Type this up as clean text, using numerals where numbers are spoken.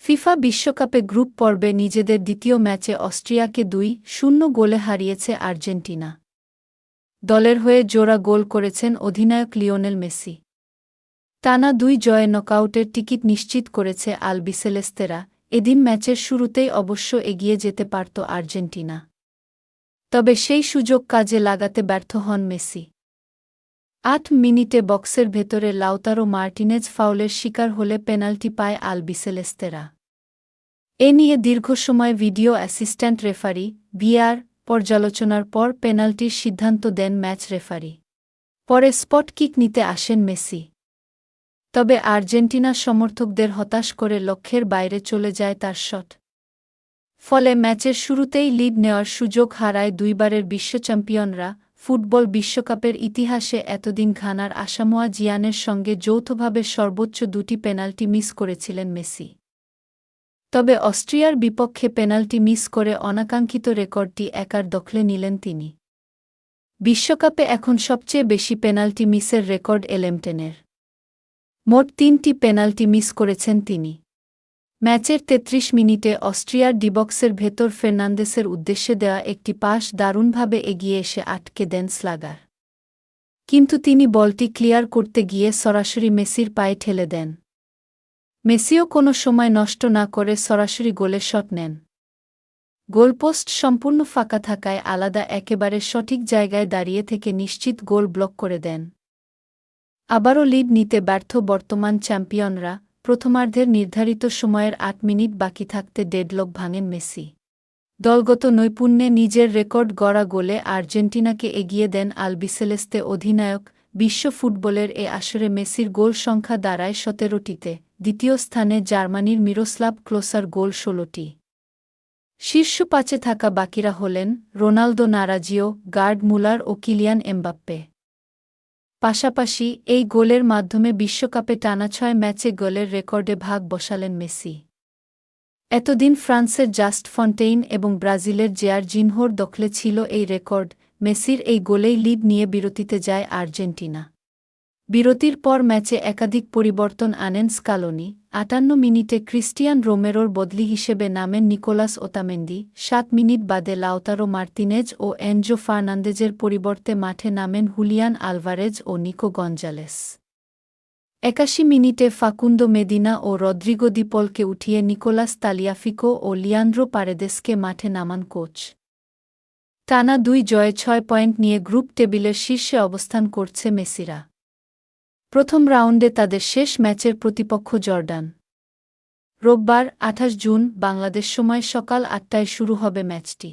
FIFA বিশ্বকাপে group পর্বে নিজেদের দ্বিতীয় ম্যাচে অস্ট্রিয়াকে ২-০ গোলে হারিয়েছে আর্জেন্টিনা। দলের হয়ে জোড়া গোল করেছেন অধিনায়ক লিওনেল মেসি। টানা ২ জয়ে নকআউটের টিকিট নিশ্চিত করেছে আলবিসেলেস্তেরা। এদিন ম্যাচের শুরুতেই অবশ্য এগিয়ে যেতে পারত আর্জেন্টিনা। তবে সেই সুযোগ কাজে লাগাতে ব্যর্থ হন মেসি। ৮ মিনিটে বক্সের ভেতরে লাউতারো মার্টিনেজ ফাউলের শিকার হলে পেনাল্টি পায় আলবিসেলেস্তেরা। এ নিয়ে দীর্ঘ সময় ভিডিও অ্যাসিস্ট্যান্ট রেফারি ভিআর পর্যালোচনার পর পেনাল্টির সিদ্ধান্ত দেন ম্যাচ রেফারি। পরে স্পট কিক নিতে আসেন মেসি। তবে আর্জেন্টিনা সমর্থকদের হতাশ করে লক্ষ্যের বাইরে চলে যায় তার শট। ফলে ম্যাচের শুরুতেই লিড নেওয়ার সুযোগ হারায় দুইবারের বিশ্বচ্যাম্পিয়নরা। ফুটবল বিশ্বকাপের ইতিহাসে এতদিন ঘানার আসামোয়া জিয়ানের সঙ্গে যৌথভাবে সর্বোচ্চ ২টি পেনাল্টি মিস করেছিলেন মেসি। তবে অস্ট্রিয়ার বিপক্ষে পেনাল্টি মিস করে অনাকাঙ্ক্ষিত রেকর্ডটি একার দখলে নিলেন তিনি। বিশ্বকাপে এখন সবচেয়ে বেশি পেনাল্টি মিসের রেকর্ড এলেমটেনের। মোট ৩টি পেনাল্টি মিস করেছেন তিনি। ম্যাচের ৩৩ মিনিটে অস্ট্রিয়ার ডিবক্সের ভেতর ফের্নান্দেসের উদ্দেশ্যে দেওয়া একটি পাস দারুণভাবে এগিয়ে এসে আটকে দেন স্লাগার। কিন্তু তিনি বলটি ক্লিয়ার করতে গিয়ে সরাসরি মেসির পায়ে ঠেলে দেন। মেসিও কোনো সময় নষ্ট না করে সরাসরি গোলে শট নেন। গোলপোস্ট সম্পূর্ণ ফাঁকা থাকায় আলাদা একেবারে সঠিক জায়গায় দাঁড়িয়ে থেকে নিশ্চিত গোল ব্লক করে দেন। আবারও লিড নিতে ব্যর্থ বর্তমান চ্যাম্পিয়নরা। প্রথমার্ধের নির্ধারিত সময়ের ৮ মিনিট বাকি থাকতে ডেডলক ভাঙেন মেসি। দলগত নৈপুণ্যে নিজের রেকর্ড গড়া গোলে আর্জেন্টিনাকে এগিয়ে দেন আলবিসেলেস্তে অধিনায়ক। বিশ্ব ফুটবলের এ আসরে মেসির গোল সংখ্যা দাঁড়ায় ১৭টিতে। দ্বিতীয় স্থানে জার্মানির মিরোস্লাভ ক্লোসার গোল ১৬টি। শীর্ষ ৫-এ থাকা বাকিরা হলেন রোনালদো নারাজিও, গার্ড মুলার ও কিলিয়ান এমবাপ্পে। পাশাপাশি এই গোলের মাধ্যমে বিশ্বকাপে টানা ৬ ম্যাচে গোলের রেকর্ডে ভাগ বসালেন মেসি। এতদিন ফ্রান্সের জাস্ট ফন্টেইন এবং ব্রাজিলের জায়ারজিনহোর দখলে ছিল এই রেকর্ড। মেসির এই গোলেই লিড নিয়ে বিরতিতে যায় আর্জেন্টিনা। বিরতির পর ম্যাচে একাধিক পরিবর্তন আনেন স্কালোনি। ৫৮ মিনিটে ক্রিস্টিয়ান রোমেরোর বদলি হিসেবে নামেন নিকোলাস ওতামেন্দি। ৭ মিনিট বাদে লাউতারো মার্তিনেজ ও এনজো ফার্নান্দেজের পরিবর্তে মাঠে নামেন হুলিয়ান আলভারেজ ও নিকো গঞ্জালেস। ৮১ মিনিটে ফাকুন্দো মেদিনা ও রদ্রিগো দি পলকে উঠিয়ে নিকোলাস তালিয়াফিকো ও লিয়ান্দ্রো পারেদেসকে মাঠে নামান কোচ। টানা ২ জয়ে ৬ পয়েন্ট নিয়ে গ্রুপ টেবিলের শীর্ষে অবস্থান করছে মেসিরা। প্রথম রাউন্ডে তাদের শেষ ম্যাচের প্রতিপক্ষ জর্ডান। রোববার ২৮ জুন বাংলাদেশ সময় সকাল ৮টায় শুরু হবে ম্যাচটি।